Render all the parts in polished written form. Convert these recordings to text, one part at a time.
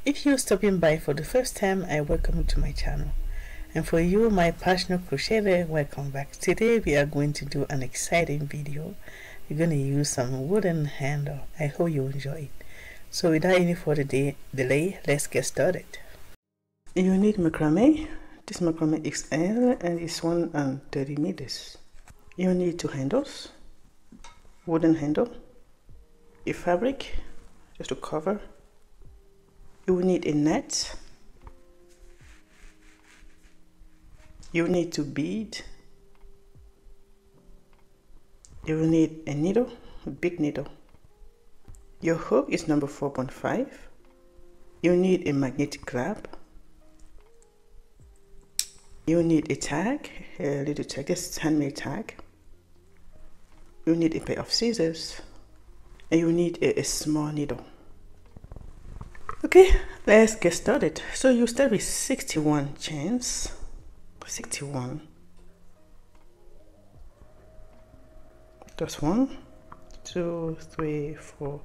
If you're stopping by for the first time, I welcome you to my channel. And for you, my Passionate Crocheter, welcome back. Today we are going to do an exciting video. We're going to use some wooden handle. I hope you enjoy it. So without any further delay, let's get started. You need macrame. This macrame XL and it's 130 meters. You need 2 handles, wooden handle, a fabric just to cover. You will need a net. You will need 2 beads. You will need a needle, a big needle. Your hook is number 4.5. You need a magnetic grab. You need a tag, a little tag, this is handmade tag. You need a pair of scissors, and you need a small needle. Okay, let's get started. So you start with 61 chains. 61. That's 1, 2, 3, 4,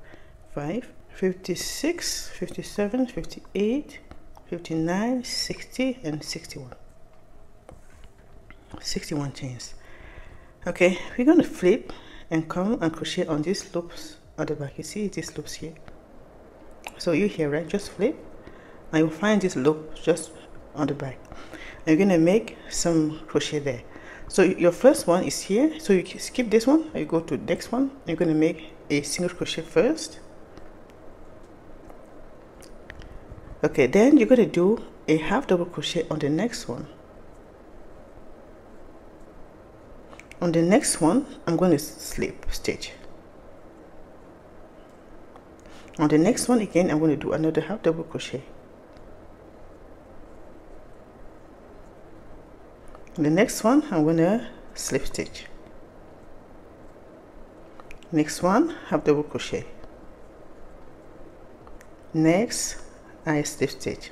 5, 56, 57, 58, 59, 60, and 61. 61 chains. Okay, we're going to flip and come and crochet on these loops at the back. You see these loops here. So you here, right? Just flip and you'll find this loop just on the back. And you're going to make some crochet there. So your first one is here. So you skip this one and you go to the next one. You're going to make a single crochet first. Okay, then you're going to do a half double crochet on the next one. On the next one, I'm going to slip stitch. On the next one again, I'm going to do another half double crochet. On the next one, I'm going to slip stitch. Next one, half double crochet. Next, I slip stitch.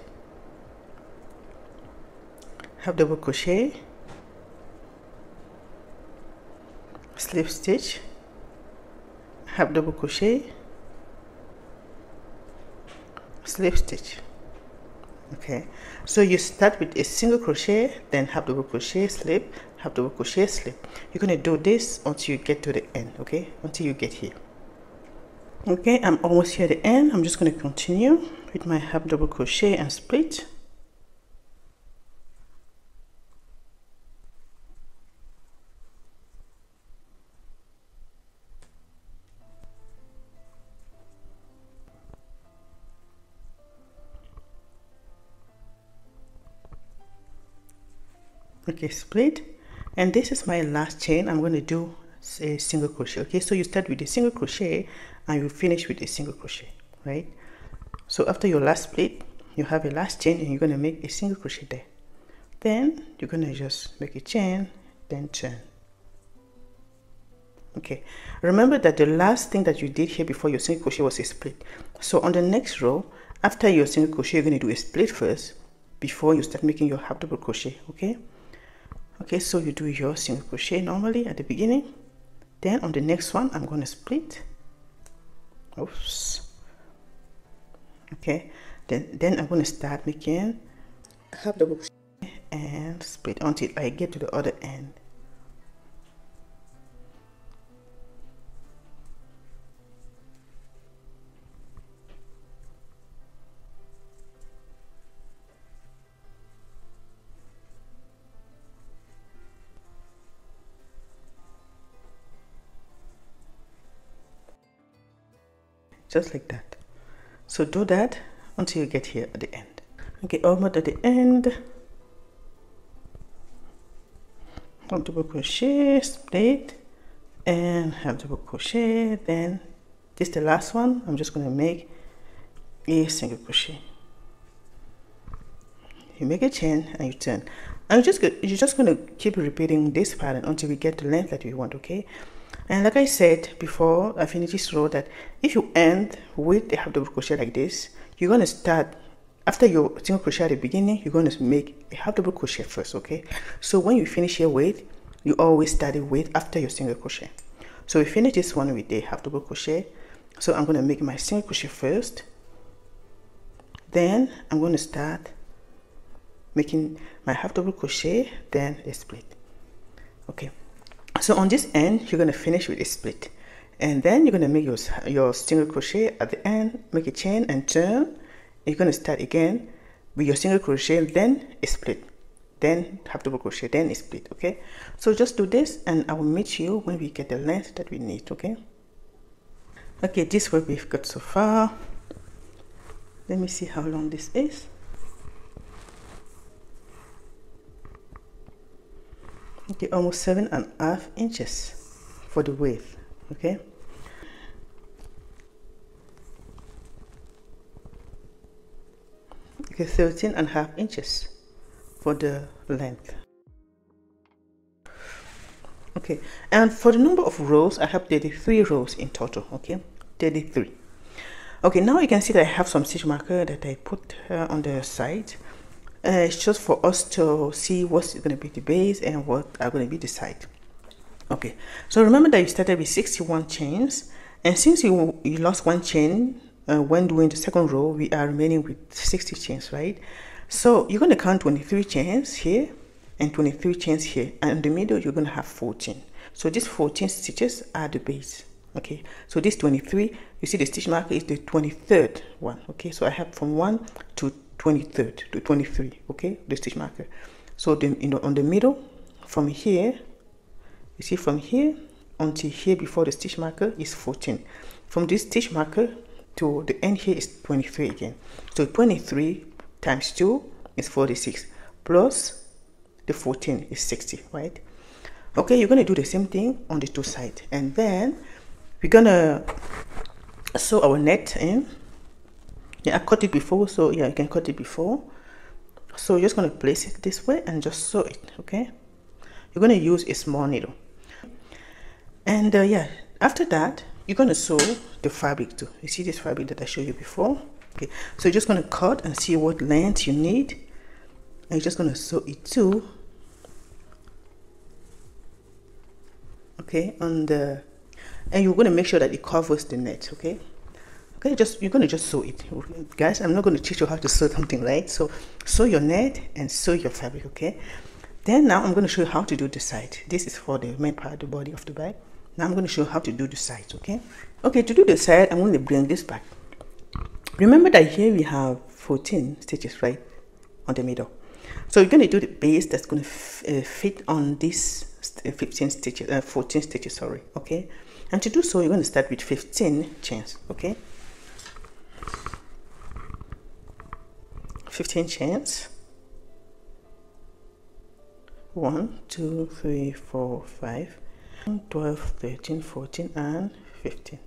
Half double crochet. Slip stitch, half double crochet, slip stitch. Okay, so you start with a single crochet, then half double crochet, slip, half double crochet, slip. You're going to do this until you get to the end. Okay, until you get here. Okay, I'm almost here at the end. I'm just going to continue with my half double crochet and split. Okay, split, and this is my last chain. I'm going to do a single crochet. Okay, so you start with a single crochet and you finish with a single crochet, right? So after your last split, you have a last chain and you're going to make a single crochet there. Then you're going to just make a chain, then turn. Okay, remember that the last thing that you did here before your single crochet was a split. So on the next row, after your single crochet, you're going to do a split first before you start making your half double crochet. Okay. Okay, so you do your single crochet normally at the beginning. Then on the next one, I'm going to split. Oops. Okay, then I'm going to start making half double crochet and split until I get to the other end. Just like that. So do that until you get here at the end. Okay, almost at the end. Half double crochet, split, and half double crochet. Then this is the last one. I'm just going to make a single crochet. You make a chain and you turn. And you're just going to keep repeating this pattern until we get the length that you want. Okay. And like I said before I finish this row, that if you end with a half double crochet like this, you're going to start after your single crochet at the beginning. You're going to make a half double crochet first. Okay, so when you finish your weight, you always start it with after your single crochet. So we finish this one with a half double crochet. So I'm going to make my single crochet first, Then I'm going to start making my half double crochet, then a split. Okay, so on this end you're going to finish with a split, and then you're going to make your single crochet at the end, make a chain and turn. You're going to start again with your single crochet, then a split, then half double crochet, then a split. Okay, so just do this and I will meet you when we get the length that we need. Okay, this is what we've got so far. Let me see how long this is. Okay, almost 7.5 inches for the width. Okay, okay, 13.5 inches for the length. Okay, and for the number of rows, I have 33 rows in total. Okay, 33. Okay, now you can see that I have some stitch marker that I put on the side. It's just for us to see what's going to be the base and what are going to be the side. Okay, so remember that you started with 61 chains, and since you lost one chain when doing the second row, we are remaining with 60 chains, right? So you're going to count 23 chains here and 23 chains here, and in the middle you're going to have 14. So these 14 stitches are the base. Okay, so this 23, you see the stitch marker is the 23rd one. Okay, so I have from 1 to 23rd to 23. Okay, the stitch marker. So on the middle, from here, you see from here until here before the stitch marker is 14. From this stitch marker to the end here is 23 again. So 23 times 2 is 46, plus the 14 is 60, right? Okay, you're going to do the same thing on the two sides, and then we're gonna sew our net in. Yeah, I cut it before, so yeah, you can cut it before. So you're just gonna place it this way and just sew it. Okay, you're gonna use a small needle, and yeah, after that you're gonna sew the fabric too. You see this fabric that I showed you before? Okay, so you're just gonna cut and see what length you need, and you're just gonna sew it too. Okay, on the, and you're going to make sure that it covers the net. Okay, you're going to just sew it, guys. I'm not going to teach you how to sew something, right? So sew your net and sew your fabric. Okay, then now I'm going to show you how to do the side. This is for the main part of the body of the bag. Now I'm going to show you how to do the sides. Okay, to do the side, I'm going to bring this back. Remember that here we have 14 stitches right on the middle, so you're going to do the base that's going to fit on this 14 stitches, sorry. Okay, and to do so you're going to start with 15 chains. Okay, 15 chains. 1 2 3 4 5 12 13 14 and 15.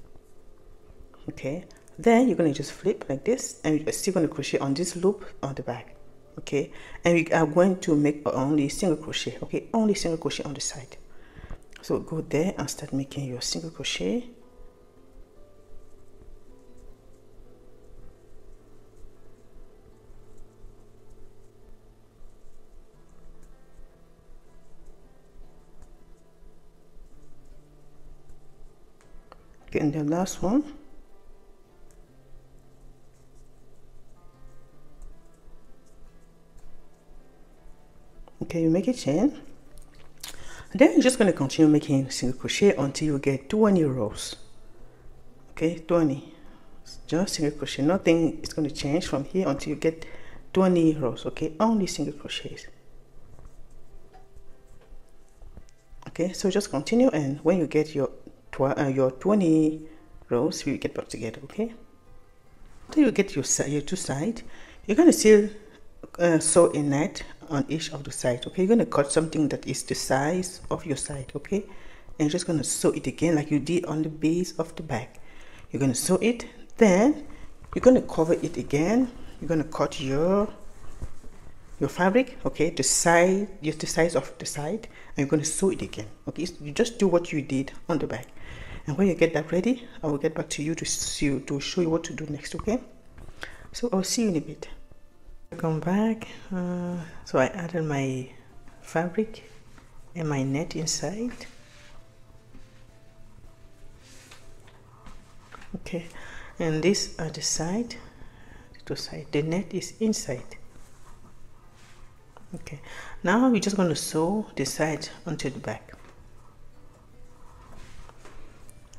Okay, then you're going to just flip like this, and you're still going to crochet on this loop on the back. Okay, and we are going to make only single crochet. Okay, only single crochet on the side. So go there and start making your single crochet. Okay, and the last one. Okay, you make a chain, and then you're just going to continue making single crochet until you get 20 rows. Okay, 20, just single crochet. Nothing is going to change from here until you get 20 rows. Okay, only single crochets. Okay, so just continue, and when you get your 20 rows, we get back together. Okay, until you get your two sides, you're going to still sew a net on each of the sides. Okay, you're going to cut something that is the size of your side. Okay, and you're just going to sew it again like you did on the base of the bag. You're going to sew it, then you're going to cover it again. You're going to cut your fabric. Okay, the size of the side, and you're going to sew it again. Okay, so you just do what you did on the bag, and when you get that ready, I will get back to you to show you what to do next. Okay, so I'll see you in a bit. Come back. So I added my fabric and my net inside. Okay, and these are the side, the to side. The net is inside. Okay, now we're just going to sew the side onto the back.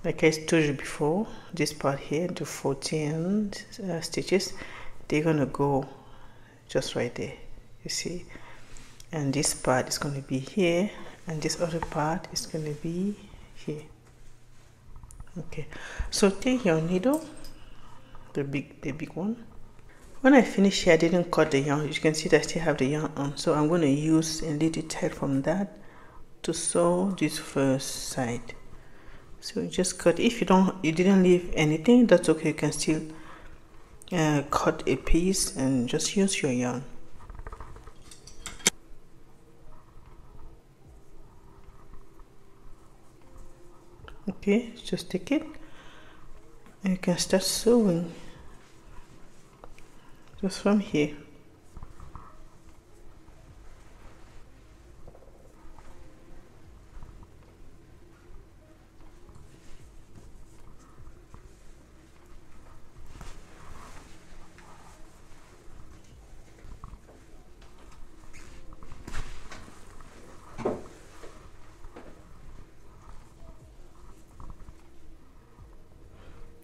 Like I told you before, this part here, the 14 stitches, they're going to go just right there, you see. And this part is going to be here, and this other part is going to be here. Okay, so take your needle, the big one. When I finish here, I didn't cut the yarn. You can see that I still have the yarn on, so I'm going to use a little thread from that to sew this first side. So just cut. If you didn't leave anything, that's okay. You can still cut a piece and just use your yarn. Okay, just take it and you can start sewing just from here.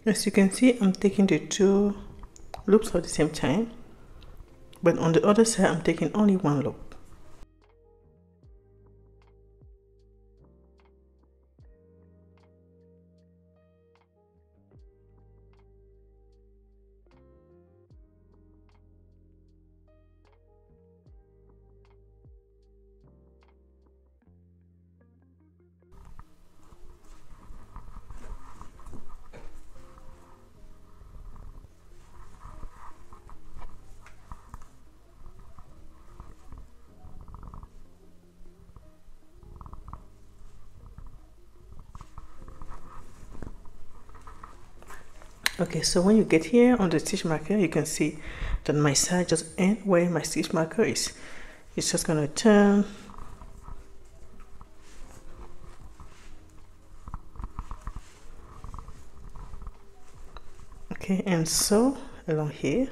As you can see, I'm taking the 2 loops at the same time, but on the other side I'm taking only 1 loop. Okay, so when you get here on the stitch marker, you can see that my side just ends where my stitch marker is. It's just gonna turn. Okay, and sew along here.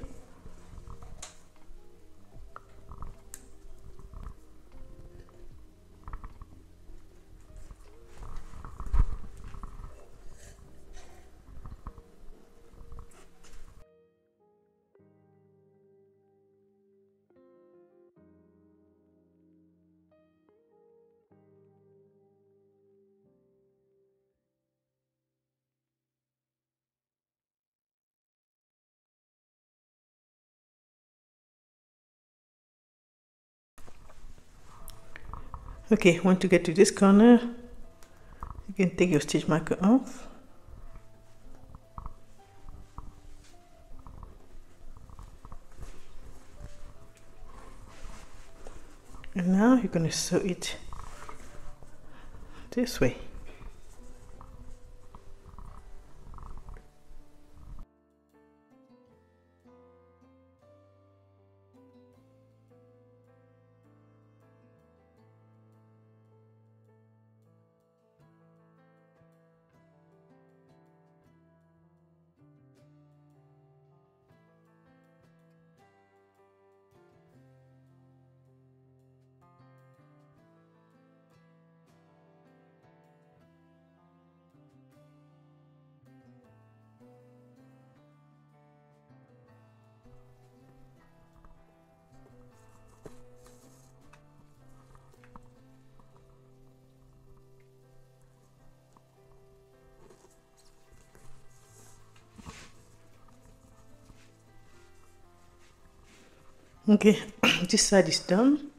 Okay, once you get to this corner, you can take your stitch marker off. And now you're going to sew it this way. Okay, this side is done.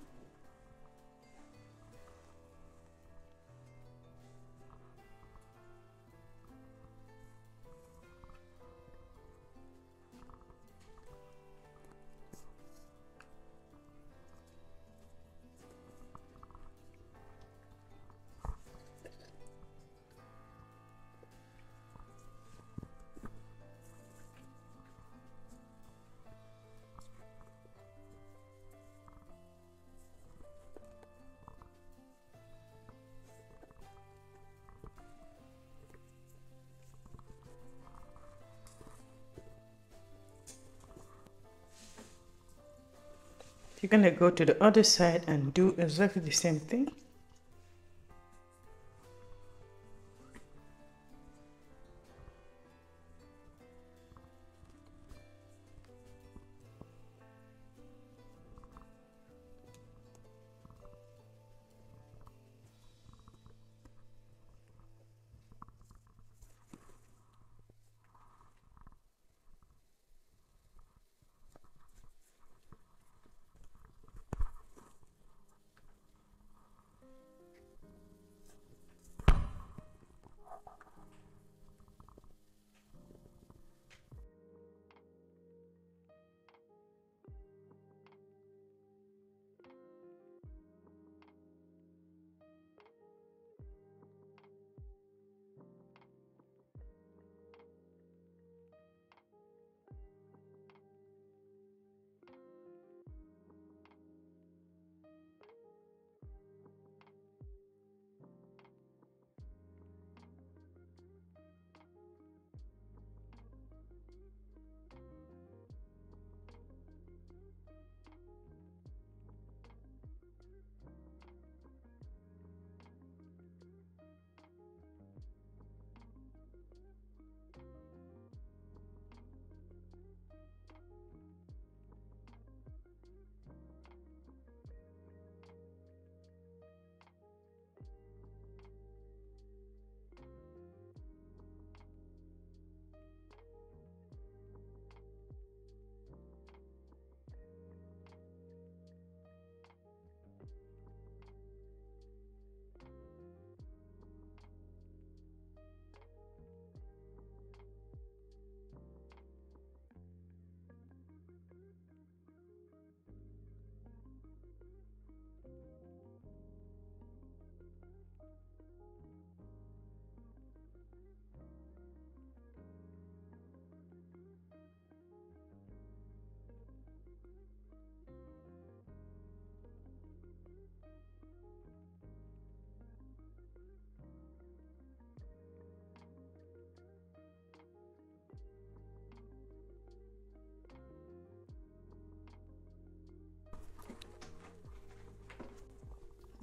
You're gonna go to the other side and do exactly the same thing.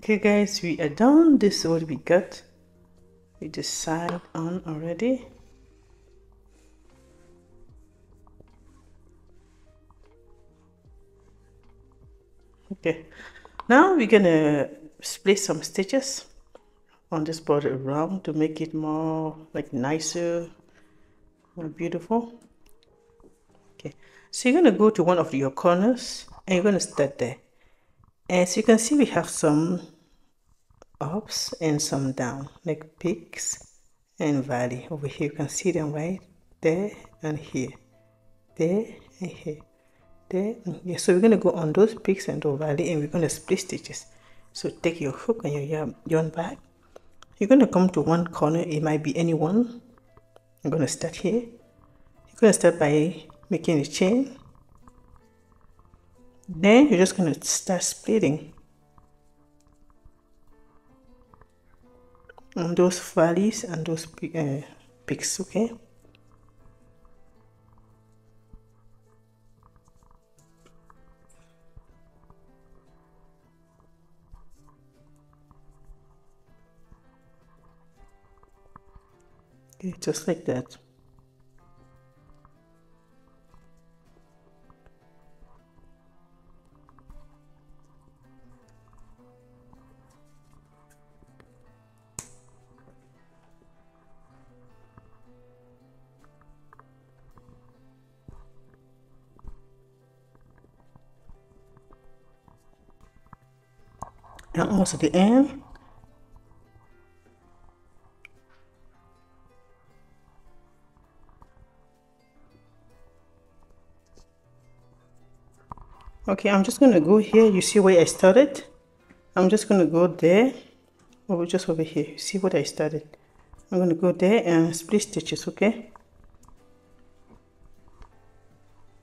Okay guys, we are done. This is what we got with the side on already. Okay, now we're gonna split some stitches on this border around to make it more like nicer, more beautiful. Okay, so you're gonna go to one of your corners and you're gonna start there. As you can see, we have some ups and some down, like peaks and valley. Over here you can see them right there and here, there and here, there and here. So we're going to go on those peaks and those valley and we're going to split stitches. So take your hook and your yarn bag. You're going to come to one corner. It might be any one. I'm going to start here. You're going to start by making a chain. Then you're just going to start splitting on those valleys and those peaks, okay? Okay, just like that. And also the end. Okay, I'm just going to go here. You see where I started? I'm just going to go there, or just over here. You see what I started? I'm going to go there and split stitches, okay?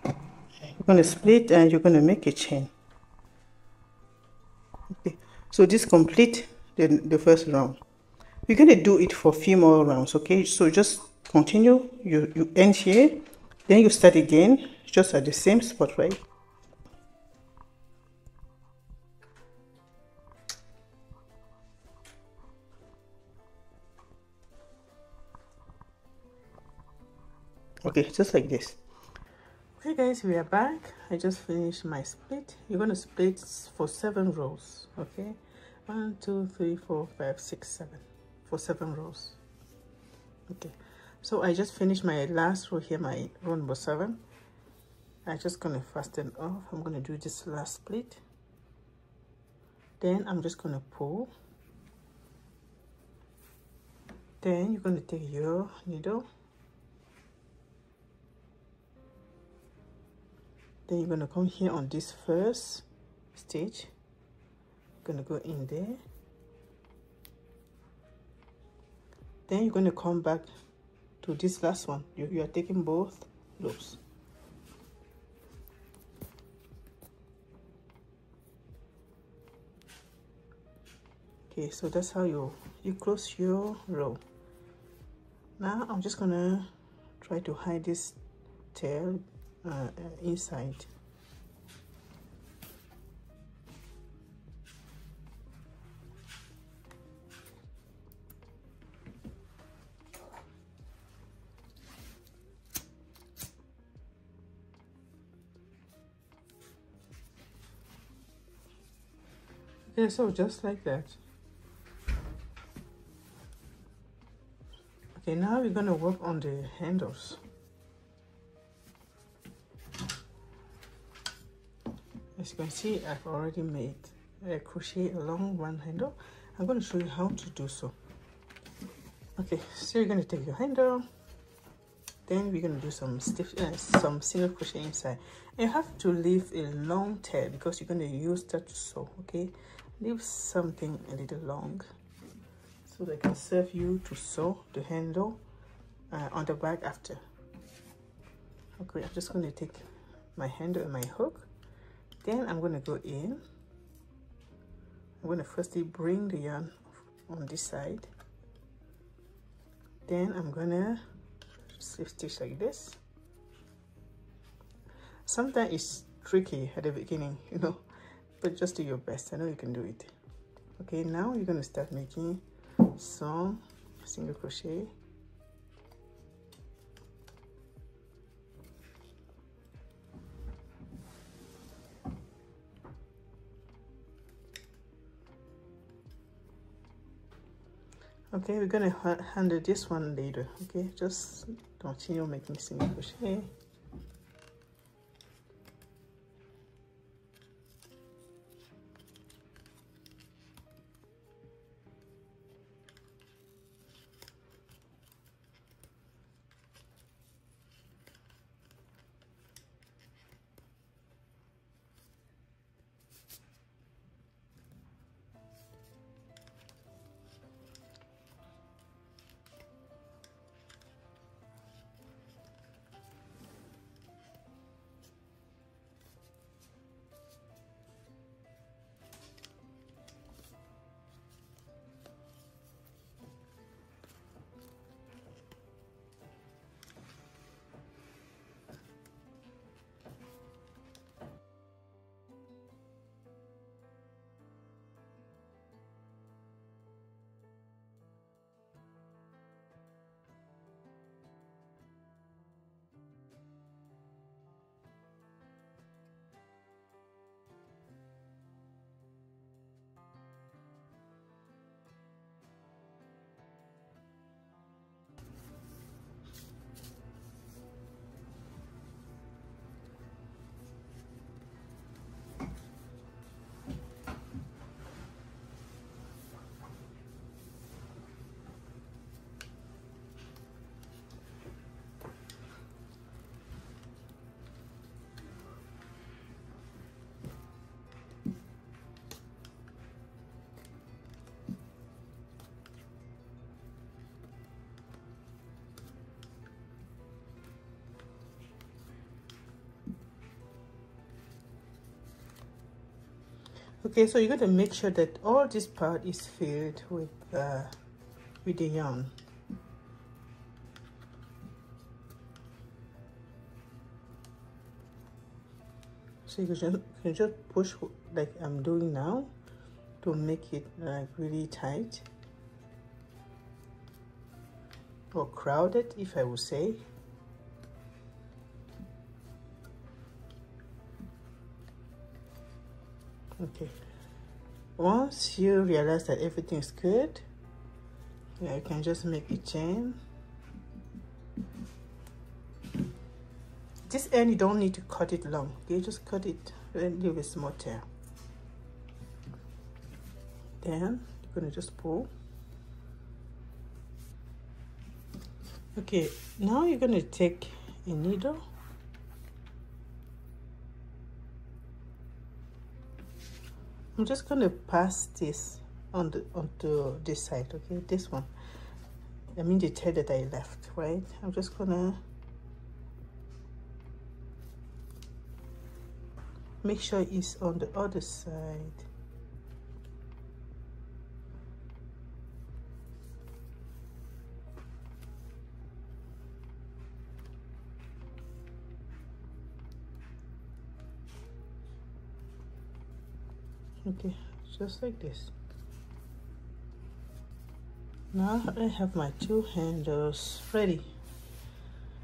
You're going to split and you're going to make a chain. Okay, so this complete the first round. We're going to do it for a few more rounds, okay? So just continue. You end here, then you start again, just at the same spot, right? Okay, just like this. Okay guys, we are back. I just finished my split. You're going to split for 7 rows. Okay, 1 2 3 4 5 6 7 for 7 rows. Okay, so I just finished my last row here, my row number 7. I'm just going to fasten off. I'm going to do this last split, then I'm just going to pull. Then you're going to take your needle, then you're going to come here on this first stitch, going to go in there, then you're going to come back to this last one. You are taking both loops. Okay, so that's how you close your row. Now I'm just gonna try to hide this tail inside. Okay, so just like that. Okay, now we're going to work on the handles. As you can see, I've already made a crochet along one handle. I'm going to show you how to do so. Okay, so you're going to take your handle, then we're going to do some single crochet inside. And you have to leave a long tail because you're going to use that to sew. Okay, leave something a little long, so that can serve you to sew the handle on the back after. Okay, I'm just going to take my handle and my hook, then I'm going to go in. I'm going to firstly bring the yarn on this side, then I'm going to slip stitch like this. Sometimes it's tricky at the beginning, you know, but just do your best. I know you can do it. Okay, now you're going to start making some single crochet. Okay, we're gonna handle this one later. Okay, just continue making single crochet. Okay, so you're going to make sure that all this part is filled with the yarn. So you can just push like I'm doing now to make it like really tight or crowded, if I would say. Okay, once you realize that everything is good, yeah, you can just make a chain. This end you don't need to cut it long, okay, just cut it and leave a small tail. Then you're gonna just pull. Okay, now you're gonna take a needle. I'm just gonna pass this onto this side, okay, this one. I mean the tail that I left, right? I'm just gonna make sure it's on the other side. Okay, just like this. Now I have my two handles ready.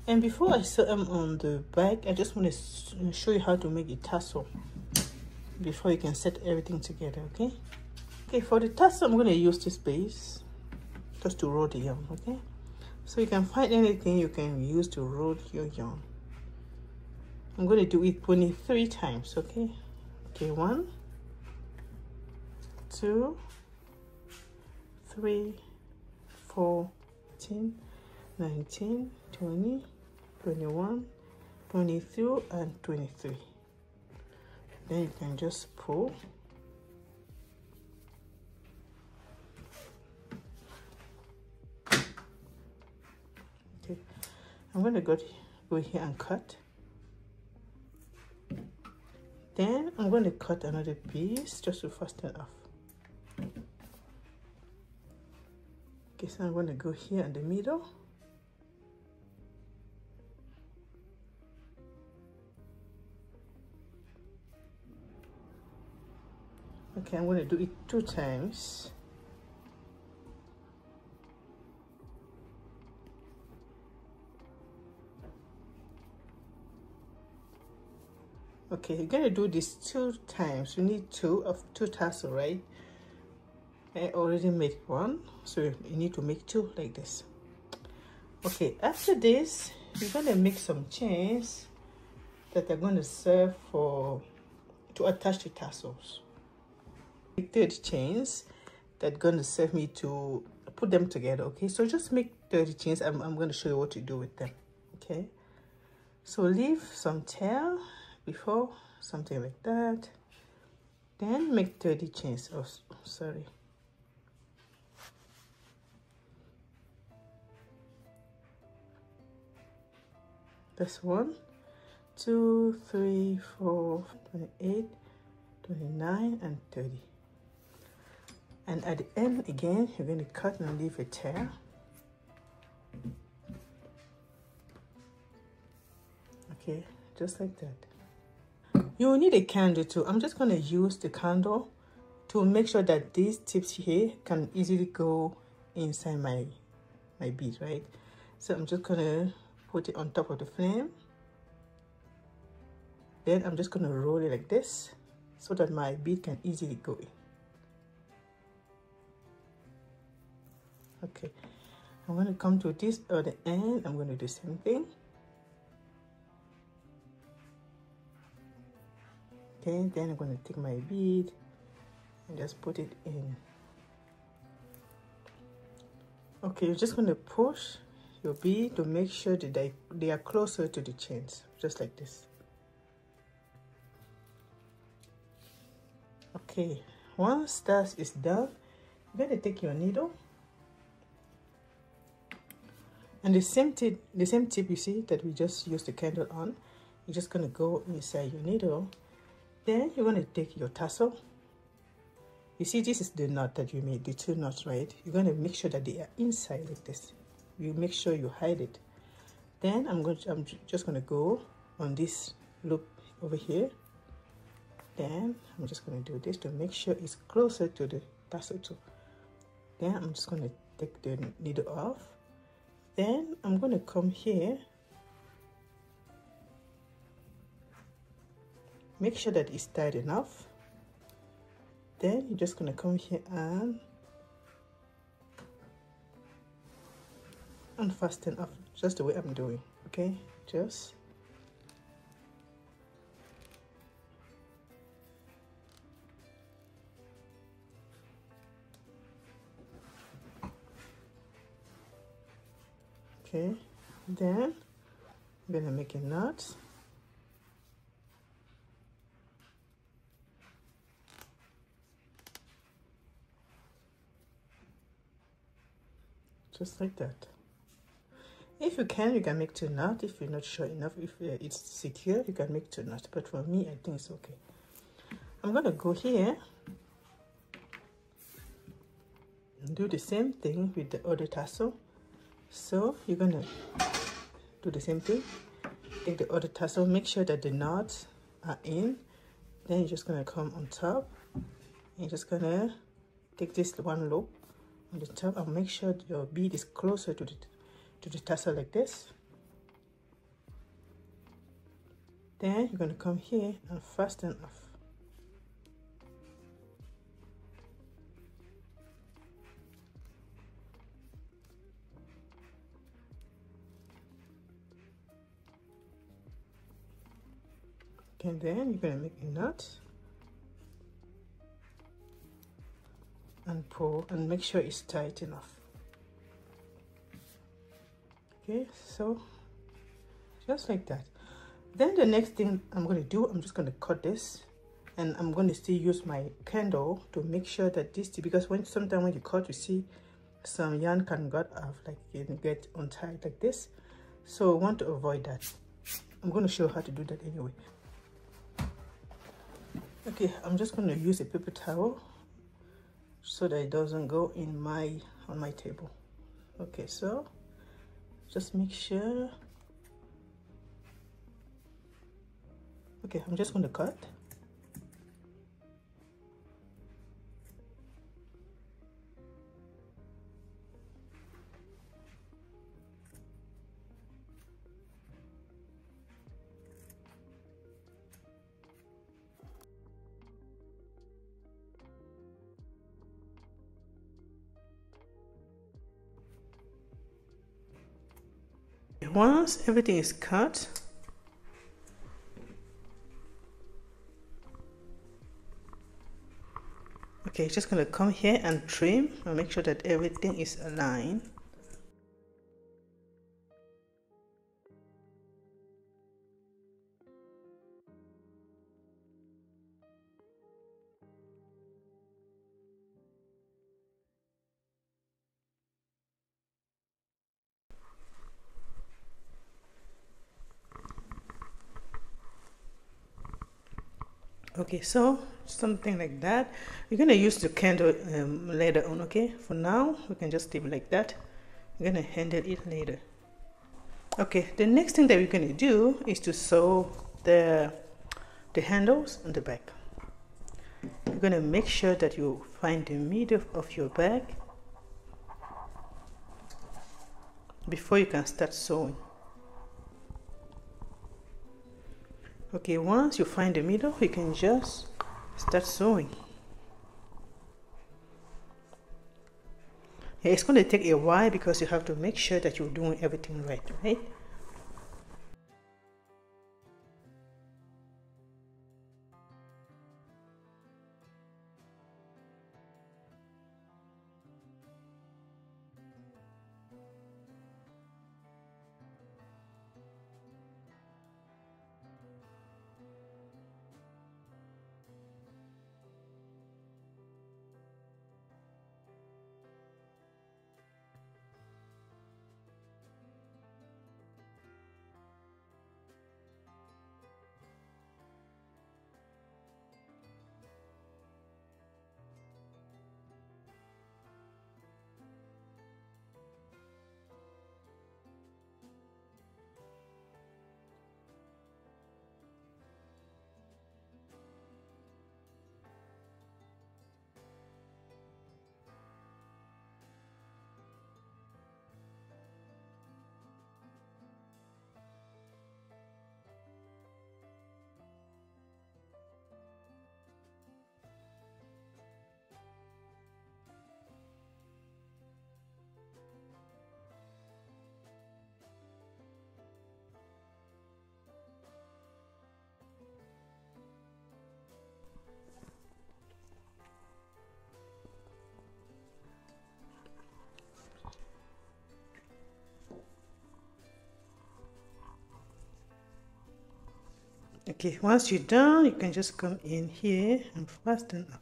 And before I set them on the back, I just want to show you how to make a tassel before you can set everything together, okay? Okay, for the tassel, I'm going to use this base just to roll the yarn, okay? So you can find anything you can use to roll your yarn. I'm going to do it 23 times, okay? Okay, 1, 2, 3, 4, 10, 19, 20, 21, 22, and 23. Then you can just pull. Okay, I'm going to go here and cut. Then I'm going to cut another piece just to fasten off. Okay, so I'm going to go here in the middle. Okay, I'm going to do it 2 times. Okay, you're going to do this 2 times. You need 2 tassels, right? I already made 1, so you need to make 2 like this. Okay, after this, you're going to make some chains that are going to serve to attach the tassels. 30 chains that are going to serve me to put them together, okay? So just make 30 chains. I'm going to show you what to do with them, okay? So leave some tail before, something like that. Then make 30 chains. Oh, sorry. That's 1, 2, 3, 4, 28, 29, and 30. And at the end again, you're going to cut and leave a tail. Okay, just like that. You will need a candle too. I'm just going to use the candle to make sure that these tips here can easily go inside my bead, right? So I'm just going to put it on top of the flame. Then I'm just going to roll it like this so that my bead can easily go in. Okay, I'm going to come to this other end. I'm going to do the same thing. Okay, then I'm going to take my bead and just put it in. Okay, you're just going to push your bead to make sure that they are closer to the chains, just like this. Okay, once that is done, you're going to take your needle. And the same tip you see that we just used the candle on, you're just going to go inside your needle. Then you're going to take your tassel. You see, this is the knot that you made, the 2 knots, right? You're going to make sure that they are inside like this. You make sure you hide it. Then I'm just going to go on this loop over here. Then I'm just going to do this to make sure it's closer to the tassel too. Then I'm just going to take the needle off. Then I'm going to come here, make sure that it's tight enough. then you're just going to come here and unfasten off, just the way I'm doing. Okay, just okay, then I'm gonna make a knot. Just like that. If you can make 2 knots. If you're not sure enough if it's secure, you can make 2 knots, but for me I think it's okay. I'm gonna go here and do the same thing with the other tassel. So you're gonna do the same thing, take the other tassel, make sure that the knots are in, then you're just gonna come on top. You're just gonna take this one loop on the top and make sure your bead is closer to the tassel like this. Then you're gonna come here and fasten off. And then you're gonna make a knot and pull and make sure it's tight enough. Okay, so just like that. Then the next thing I'm going to do, I'm just going to cut this, and I'm going to still use my candle to make sure that this, because sometimes when you cut, you see some yarn can get off, like you can get untied like this. So I want to avoid that. I'm going to show how to do that anyway. Okay, I'm just going to use a paper towel so that it doesn't go in on my table. Okay, so just make sure. Okay, I'm just going to cut. Once everything is cut, okay, just gonna come here and trim and make sure that everything is aligned. Okay, so something like that. You're gonna use the candle later on. Okay, for now we can just leave it like that. We're gonna handle it later. Okay, the next thing that we're gonna do is to sew the handles on the back. You're gonna make sure that you find the middle of your bag before you can start sewing. Okay, once you find the middle, you can just start sewing. Yeah, it's going to take a while because you have to make sure that you're doing everything right, right? Okay, once you're done, you can just come in here and fasten up.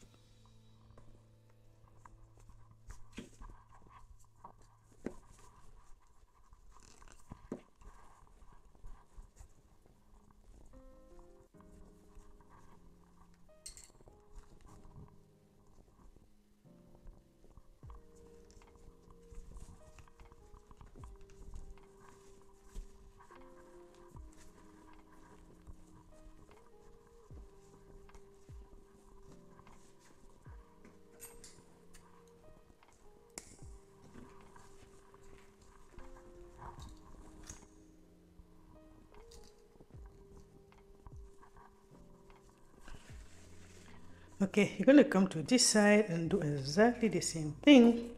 Okay, you're going to come to this side and do exactly the same thing.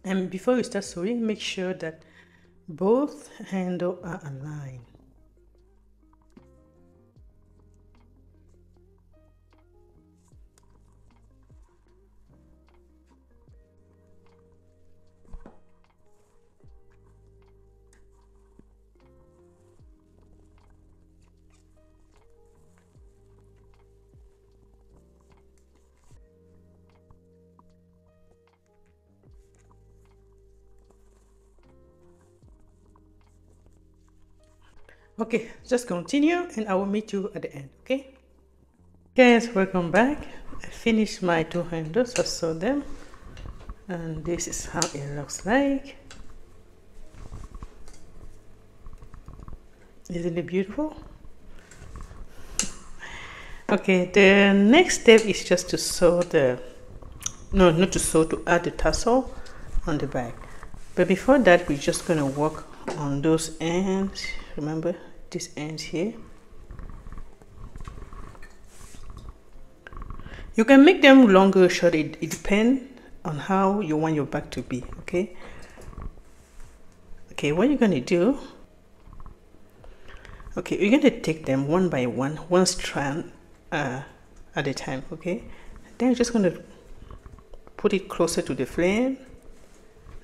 And before you start sewing, make sure that both handles are aligned. Okay, just continue and I will meet you at the end, okay? Guys, welcome back. I finished my two handles, I sewed them. And this is how it looks like. Isn't it beautiful? Okay, the next step is just to sew the, no, not to sew, to add the tassel on the back. But before that, we're just gonna work on those ends. Remember these ends here. You can make them longer or short, it depends on how you want your bag to be, okay? Okay, what you're gonna do, okay, you're gonna take them one by one strand at a time, okay? Then you're just gonna put it closer to the flame,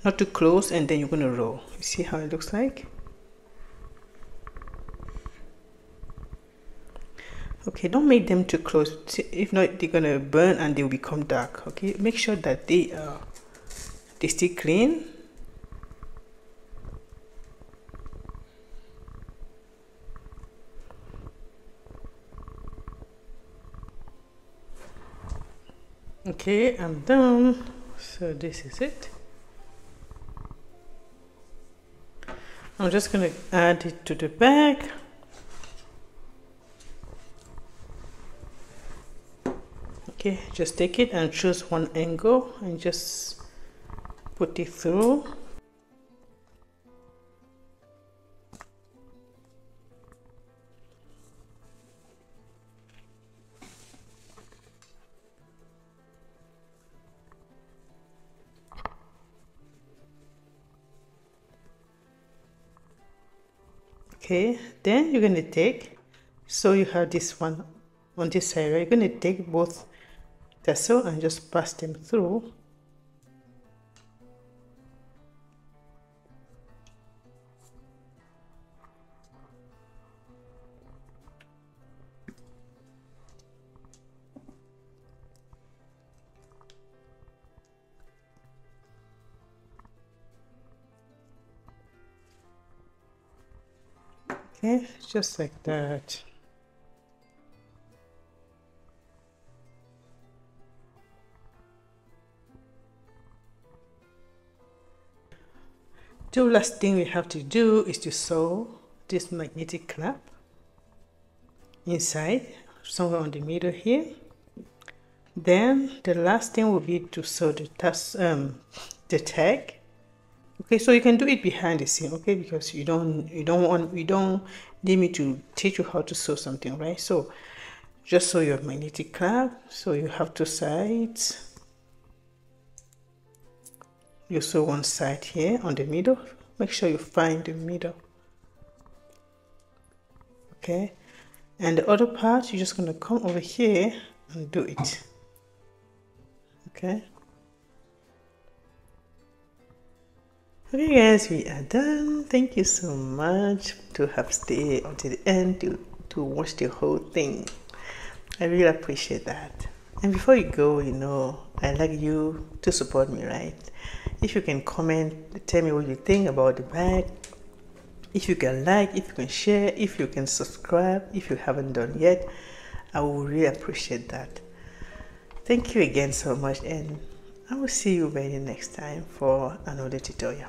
not too close, and then you're gonna roll. You see how it looks like? Okay, don't make them too close. If not, they're gonna burn and they'll become dark. Okay, make sure that they stay clean. Okay, I'm done. So this is it. I'm just gonna add it to the bag. Okay, just take it and choose one angle and just put it through. Okay, then you're gonna take, so you have this one on this side, right? You're gonna take both tassel and just pass them through. Okay, just like that. The last thing we have to do is to sew this magnetic clamp inside, somewhere on the middle here. Then the last thing will be to sew the tag. Okay, so you can do it behind the scene, okay, because you don't need me to teach you how to sew something, right? So just sew your magnetic clamp. So you have two sides. You sew one side here on the middle. Make sure you find the middle. Okay, and the other part, you're just gonna come over here and do it. Okay, Okay guys, we are done. Thank you so much to have stayed until the end to watch the whole thing. I really appreciate that. And before you go, you know, I'd like you to support me, right? If you can comment, tell me what you think about the bag. If you can like, if you can share, if you can subscribe, if you haven't done yet, I will really appreciate that. Thank you again so much, and I will see you very next time for another tutorial.